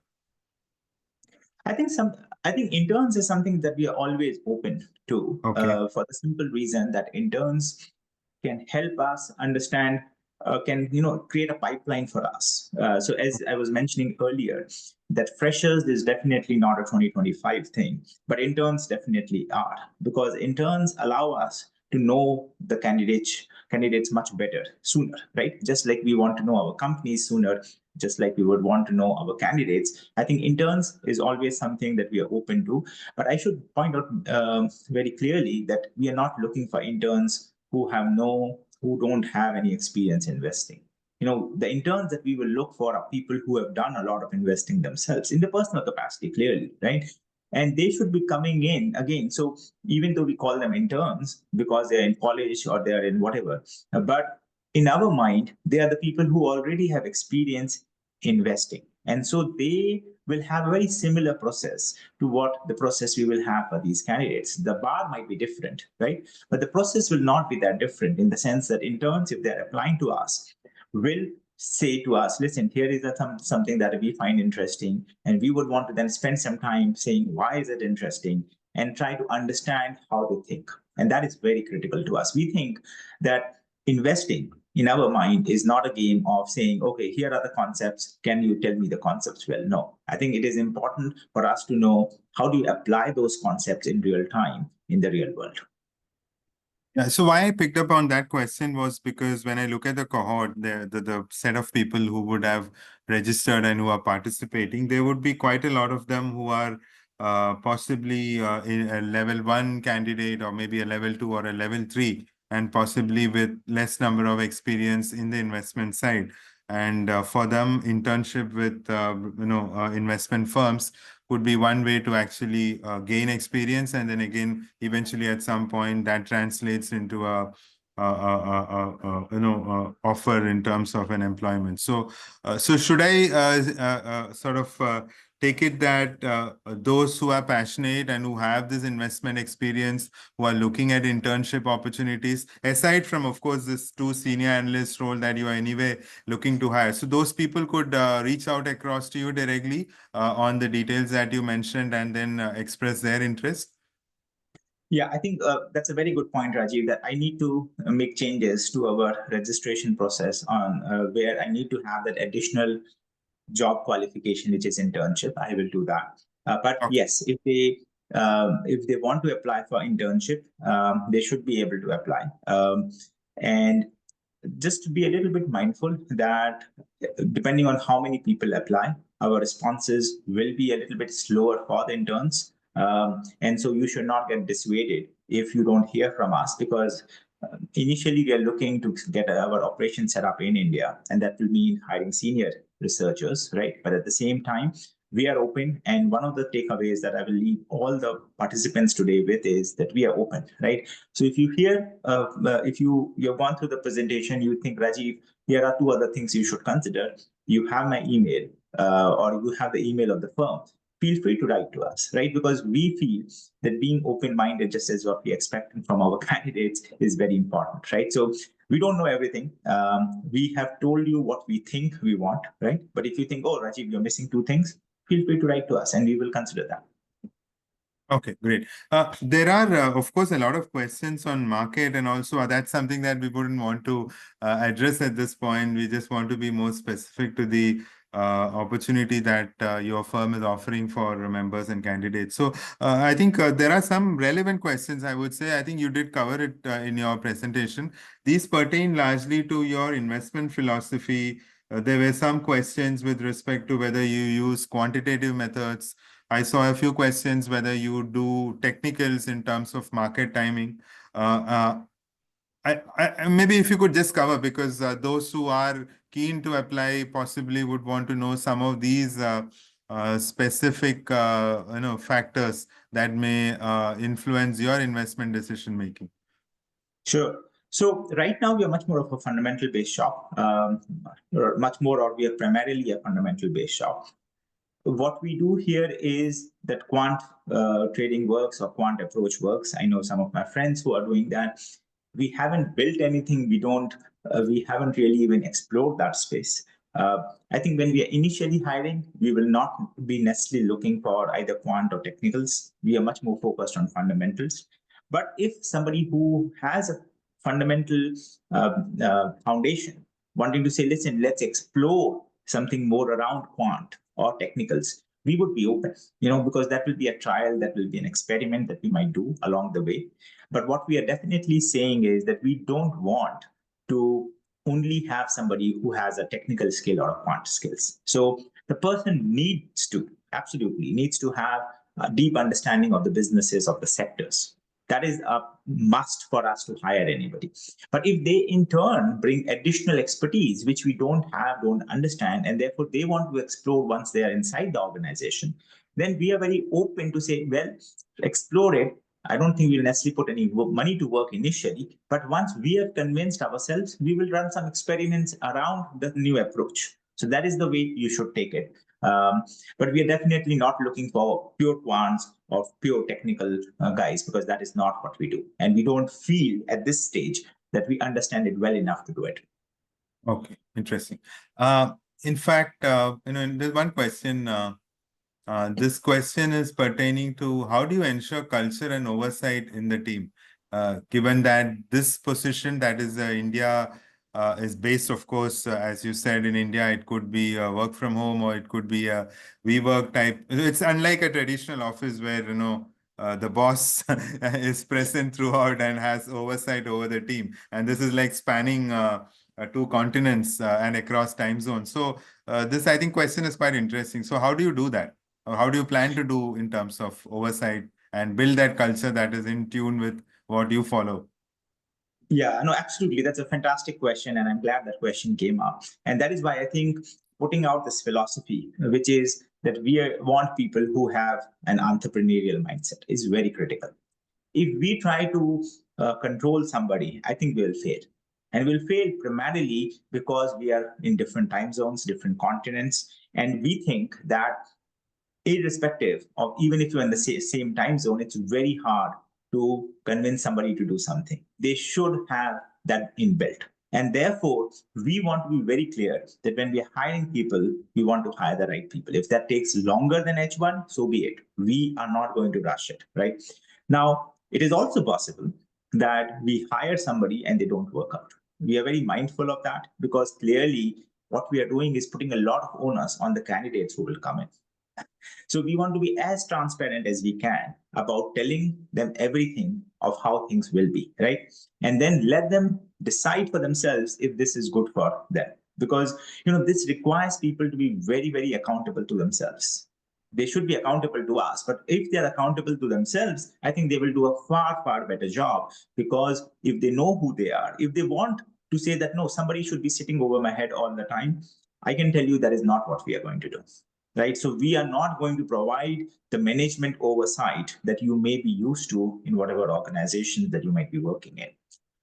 I think interns is something that we are always open to, for the simple reason that interns can help us understand, can create a pipeline for us. So as I was mentioning earlier, that freshers is definitely not a 2025 thing, but interns definitely are, because interns allow us to know the candidates much better sooner, right? Just like we want to know our companies sooner, just like we would want to know our candidates. I think interns is always something that we are open to. But I should point out very clearly that we are not looking for interns who don't have any experience investing. The interns that we will look for are people who have done a lot of investing themselves in the personal capacity, clearly, right? And they should be coming in again. So even though we call them interns because they're in college or they're in whatever, but in our mind, they are the people who already have experience investing. And so they will have a very similar process to what the process we will have for these candidates. The bar might be different, right? But the process will not be that different, in the sense that interns, if they're applying to us, will say to us, listen, here is something that we find interesting, and we would want to then spend some time saying, why is it interesting, and try to understand how they think. And that is very critical to us. We think that investing in our mind is not a game of saying, okay, here are the concepts, can you tell me the concepts? Well, no. I think it is important for us to know, how do you apply those concepts in real time in the real world? Yeah, so why I picked up on that question was because when I look at the cohort, the set of people who would have registered and who are participating, there would be quite a lot of them who are possibly in a level 1 candidate, or maybe a level 2 or a level 3, and possibly with less number of experience in the investment side. And for them, internship with investment firms would be one way to actually gain experience, and then again, eventually at some point that translates into a offer in terms of an employment. So should I sort of take it that those who are passionate and who have this investment experience, who are looking at internship opportunities, aside from, of course, this 2 senior analyst role that you are anyway looking to hire, so those people could reach out across to you directly on the details that you mentioned, and then express their interest? Yeah, I think that's a very good point, Rajeev, that I need to make changes to our registration process on where I need to have that additional job qualification, which is internship. I will do that. But yes, if they want to apply for internship, they should be able to apply. And just to be a little bit mindful that depending on how many people apply, our responses will be a little bit slower for the interns. And so you should not get dissuaded if you don't hear from us, because initially we are looking to get our operation set up in India, and that will mean hiring senior researchers, right? But at the same time, we are open. And one of the takeaways that I will leave all the participants today with is that we are open, right? So if you hear, if you've gone through the presentation, you think, Rajeev, here are 2 other things you should consider. You have my email, or you have the email of the firm. Feel free to write to us, right? Because we feel that being open-minded, just as what we expect from our candidates, is very important, right? So we don't know everything. We have told you what we think we want, right? But if you think, oh, Rajeev, you're missing 2 things, feel free to write to us and we will consider that. Okay, great. There are, of course, a lot of questions on market, and also that's something that we wouldn't want to address at this point. We just want to be more specific to the opportunity that your firm is offering for members and candidates. So I think there are some relevant questions, I would say. I think you did cover it in your presentation. These pertain largely to your investment philosophy. There were some questions with respect to whether you use quantitative methods. I saw a few questions whether you do technicals in terms of market timing. Maybe if you could just cover, because those who are keen to apply possibly would want to know some of these specific factors that may influence your investment decision making. Sure. So right now we are much more of a fundamental based shop, or we are primarily a fundamental based shop. What we do here is that quant trading works or quant approach works. I know some of my friends who are doing that. We haven't built anything. We haven't really even explored that space. I think when we are initially hiring, we will not be necessarily looking for either quant or technicals. We are much more focused on fundamentals. But if somebody who has a fundamental foundation wanting to say, listen, let's explore something more around quant or technicals, we would be open, because that will be a trial, that will be an experiment that we might do along the way. But what we are definitely saying is that we don't want to only have somebody who has a technical skill or a quant skills. So the person absolutely needs to have a deep understanding of the businesses, of the sectors. That is a must for us to hire anybody. But if they in turn bring additional expertise, which we don't understand, and therefore they want to explore once they are inside the organization, then we are very open to say, well, explore it. I don't think we'll necessarily put any money to work initially, but once we have convinced ourselves, we will run some experiments around the new approach. So that is the way you should take it. But we are definitely not looking for pure quants or pure technical guys, because that is not what we do. And we don't feel at this stage that we understand it well enough to do it. Okay, interesting. In fact, there's one question. This question is pertaining to how do you ensure culture and oversight in the team? Given that this position, that is India, is based, of course, as you said, in India, it could be work from home or it could be a WeWork type. It's unlike a traditional office where, the boss is present throughout and has oversight over the team. And this is like spanning 2 continents and across time zones. So this, I think, question is quite interesting. So how do you do that? Or how do you plan to do in terms of oversight and build that culture that is in tune with what you follow? Yeah, no, absolutely. That's a fantastic question. And I'm glad that question came up. And that is why I think putting out this philosophy, which is that we want people who have an entrepreneurial mindset, is very critical. If we try to control somebody, I think we'll fail. And we'll fail primarily because we are in different time zones, different continents. And we think that irrespective of, even if you're in the same time zone, it's very hard to convince somebody to do something. They should have that inbuilt. And therefore, we want to be very clear that when we are hiring people, we want to hire the right people. If that takes longer than H1, so be it. We are not going to rush it, right? Now, it is also possible that we hire somebody and they don't work out. We are very mindful of that, because clearly what we are doing is putting a lot of onus on the candidates who will come in. So we want to be as transparent as we can about telling them everything of how things will be, right? And then let them decide for themselves if this is good for them. Because, this requires people to be very, very accountable to themselves. They should be accountable to us. But if they're accountable to themselves, I think they will do a far, far better job. Because if they know who they are, if they want to say that, no, somebody should be sitting over my head all the time, I can tell you that is not what we are going to do. Right? So we are not going to provide the management oversight that you may be used to in whatever organizations that you might be working in.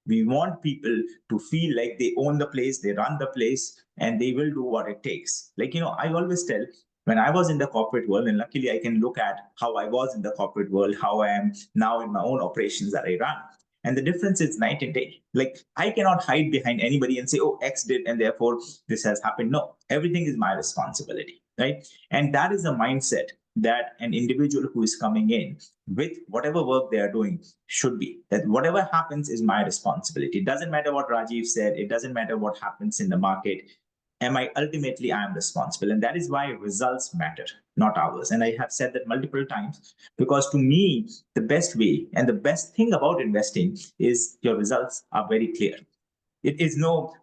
We want people to feel like they own the place, they run the place, and they will do what it takes. Like, I always tell, when I was in the corporate world, and luckily I can look at how I was in the corporate world, how I am now in my own operations that I run. And the difference is night and day. Like, I cannot hide behind anybody and say, oh, X did, and therefore this has happened. No, everything is my responsibility, right? And that is a mindset that an individual who is coming in with whatever work they are doing should be, that whatever happens is my responsibility. It doesn't matter what Rajeev said. It doesn't matter what happens in the market. ultimately I am responsible. And that is why results matter, not hours. And I have said that multiple times, because to me, the best way and the best thing about investing is your results are very clear. It is not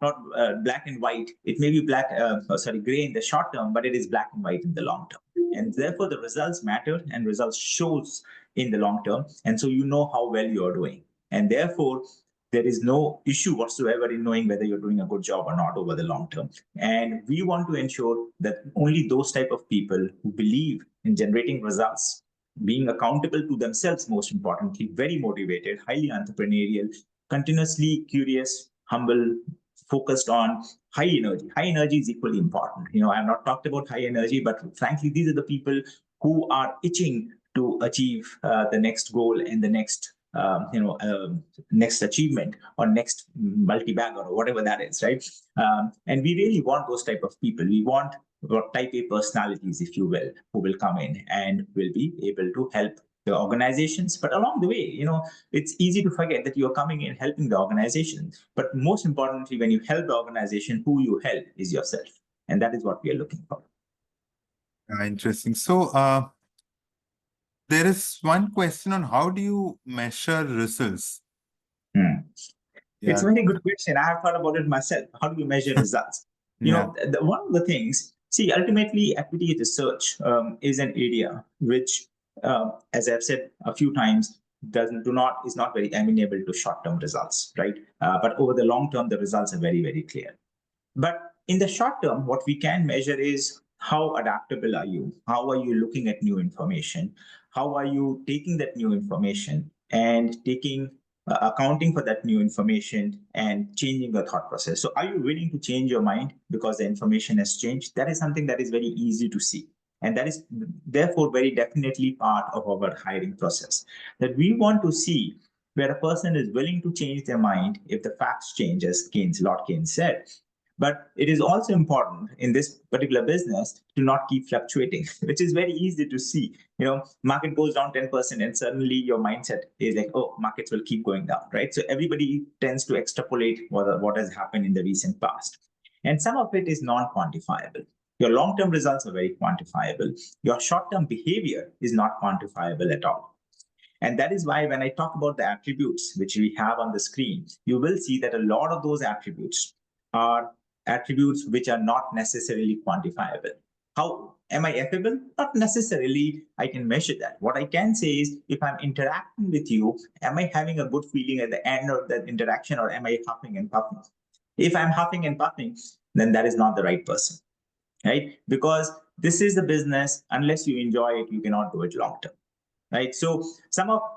black and white. It may be gray in the short term, but it is black and white in the long term. And therefore, the results matter, and results shows in the long term. And so you know how well you are doing. And therefore, there is no issue whatsoever in knowing whether you're doing a good job or not over the long term. And we want to ensure that only those type of people who believe in generating results, being accountable to themselves, most importantly, very motivated, highly entrepreneurial, continuously curious, humble, focused on high energy. High energy is equally important. I have not talked about high energy, but frankly, these are the people who are itching to achieve the next goal and the next next achievement or next multi-bag or whatever that is, right? And we really want those type of people. We want type A personalities, if you will, who will come in and will be able to help the organizations. But along the way, it's easy to forget that you're coming in helping the organization. But most importantly, when you help the organization, who you help is yourself. And that is what we are looking for. Interesting. So there is one question on how do you measure results? It's a very good question. I have thought about it myself. How do we measure results? One of the things, ultimately, equity research is an area which, as I've said a few times, is not very amenable to short-term results, right? But over the long term, the results are very, very clear. But in the short term, what we can measure is how adaptable are you? How are you looking at new information? How are you taking that new information and accounting for that new information and changing your thought process? So are you willing to change your mind because the information has changed? That is something that is very easy to see. And that is therefore very definitely part of our hiring process, that we want to see where a person is willing to change their mind if the facts change, as Lord Keynes said. But it is also important in this particular business to not keep fluctuating, which is very easy to see. Market goes down 10% and suddenly your mindset is like, oh, markets will keep going down, right? So everybody tends to extrapolate what has happened in the recent past. And some of it is non-quantifiable. Your long-term results are very quantifiable. Your short-term behavior is not quantifiable at all. And that is why when I talk about the attributes which we have on the screen, you will see that a lot of those attributes are attributes which are not necessarily quantifiable. How am I affable? Not necessarily I can measure that. What I can say is, if I'm interacting with you, am I having a good feeling at the end of that interaction, or am I huffing and puffing? If I'm huffing and puffing, then that is not the right person, right? Because this is the business. Unless you enjoy it, you cannot do it long term. Right. So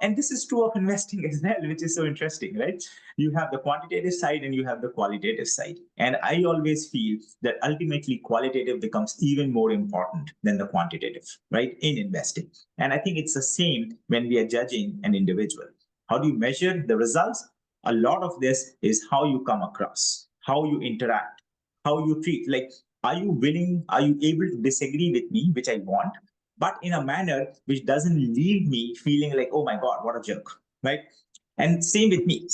and this is true of investing as well, which is so interesting, right? You have the quantitative side and you have the qualitative side. And I always feel that ultimately qualitative becomes even more important than the quantitative, right, in investing. And I think it's the same when we are judging an individual. How do you measure the results? A lot of this is how you come across, how you interact, how you treat. Like, are you able to disagree with me, which I want, but in a manner which doesn't leave me feeling like, oh my God, what a jerk, right? And same with me,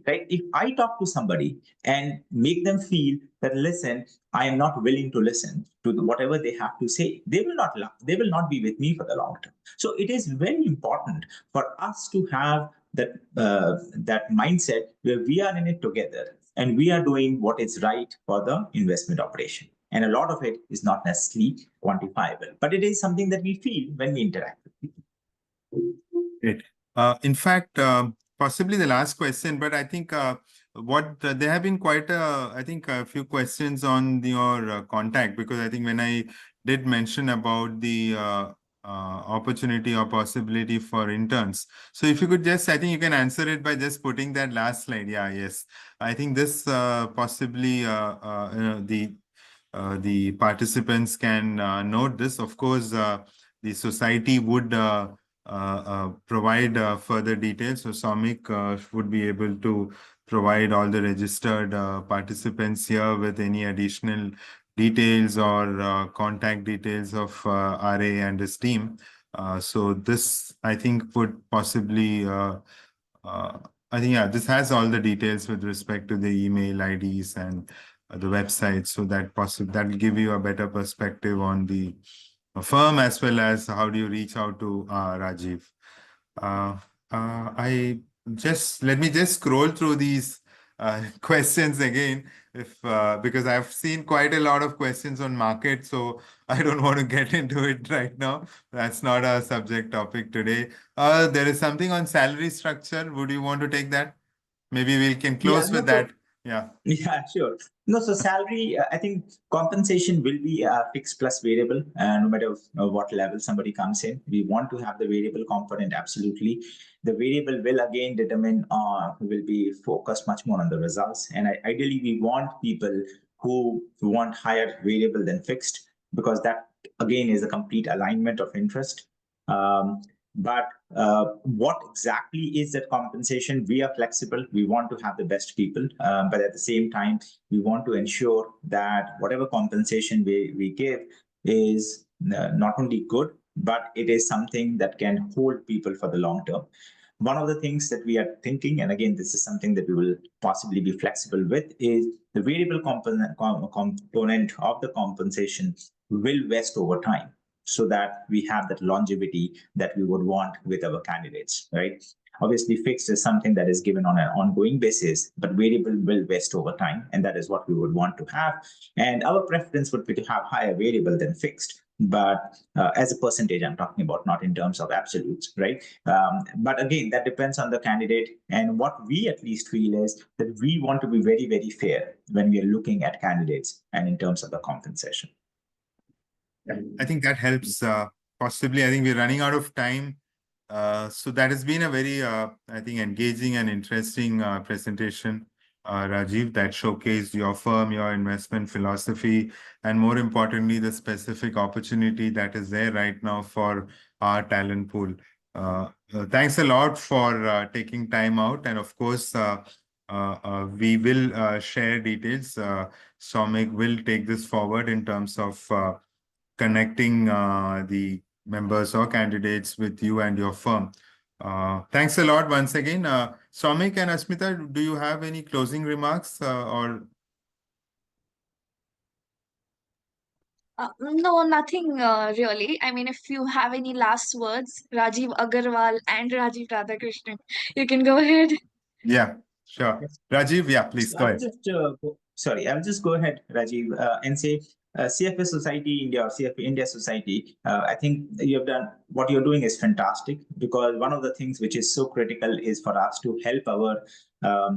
right? If I talk to somebody and make them feel that, listen, I am not willing to listen to whatever they have to say, they will not be with me for the long term. So it is very important for us to have that mindset where we are in it together and we are doing what is right for the investment operation. And a lot of it is not necessarily quantifiable, but it is something that we feel when we interact with people. Great. In fact, possibly the last question, but I think there have been quite a few questions on your contact, because I think when I did mention about the opportunity or possibility for interns. So if you could just, I think you can answer it by just putting that last slide. Yeah, yes. I think this possibly the participants can note this. Of course, the society would provide further details. So Samik would be able to provide all the registered participants here with any additional details or contact details of RA and his team. So this, I think, would possibly I think, yeah, this has all the details with respect to the email IDs and the website, so that that will give you a better perspective on the firm, as well as how do you reach out to Rajeev. Let me just scroll through these questions again, if because I've seen quite a lot of questions on market, so I don't want to get into it right now. That's not our subject topic today. There is something on salary structure. Would you want to take that? Maybe we can Yeah, close no, with that. Yeah. yeah, sure. No, so salary, I think compensation will be fixed plus variable, no matter what level somebody comes in. We want to have the variable component, absolutely. The variable will again determine, will be focused much more on the results. And ideally, we want people who want higher variable than fixed, because that again is a complete alignment of interest. But what exactly is that compensation? We are flexible. We want to have the best people, but at the same time, we want to ensure that whatever compensation we give is not only good, but it is something that can hold people for the long term. One of the things that we are thinking, and again, this is something that we will possibly be flexible with, is the variable component of the compensation will vest over time, so that we have that longevity that we would want with our candidates, right? Obviously, fixed is something that is given on an ongoing basis, but variable will vest over time, and that is what we would want to have. And our preference would be to have higher variable than fixed, but as a percentage, I'm talking about, not in terms of absolutes, right? But again, that depends on the candidate. And what we at least feel is that we want to be very, very fair when we are looking at candidates and in terms of the compensation. I think that helps. Possibly, I think we're running out of time. So that has been a very, I think, engaging and interesting presentation, Rajeev, that showcased your firm, your investment philosophy, and more importantly, the specific opportunity that is there right now for our talent pool. Thanks a lot for taking time out. And of course, we will share details. Soumik will take this forward in terms of connecting the members or candidates with you and your firm. Thanks a lot once again. Soumik and Asmita, do you have any closing remarks or? No, nothing really. I mean, if you have any last words, Rajeev Agarwal and Rajeev Radhakrishnan, you can go ahead. Yeah, sure. Rajeev, yeah, please go ahead. I'll just go ahead, Rajeev, and say CFA Society India or CFA India Society. I think you have done what you're doing is fantastic, because one of the things which is so critical is for us to help our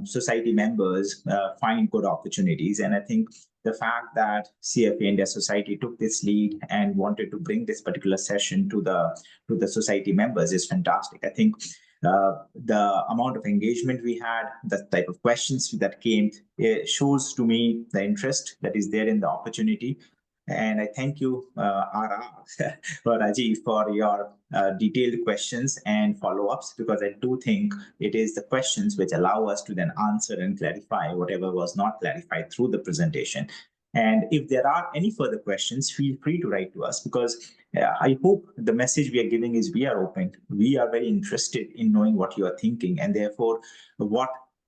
society members find good opportunities. And I think the fact that CFA India Society took this lead and wanted to bring this particular session to the society members is fantastic. I think the amount of engagement we had, the type of questions that came, it shows to me the interest that is there in the opportunity. And I thank you, for Rajeev, for your detailed questions and follow-ups, because I do think it is the questions which allow us to then answer and clarify whatever was not clarified through the presentation. And if there are any further questions, feel free to write to us, because I hope the message we are giving is we are open. We are very interested in knowing what you are thinking. And therefore,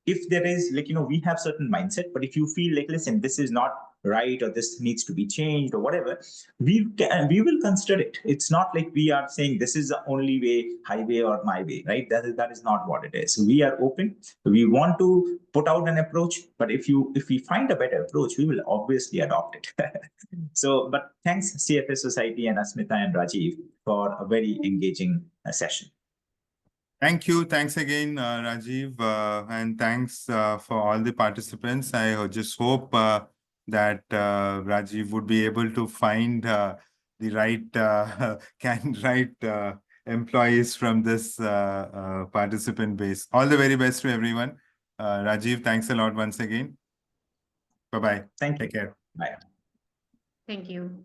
if there is, we have certain mindset, but if you feel like, listen, this is not right, or this needs to be changed, or whatever, we will consider it. It's not like we are saying this is the only way, highway or my way, right? That is not what it is. We are open. We want to put out an approach, but if we find a better approach, we will obviously adopt it. So, but thanks CFA Society and Asmita and Rajeev for a very engaging session. Thank you. Thanks again, Rajeev, and thanks for all the participants. I just hope that Rajeev would be able to find the right employees from this participant base. All the very best to everyone. Rajeev, thanks a lot once again. Bye-bye. Thank you. Take care. Bye. Thank you.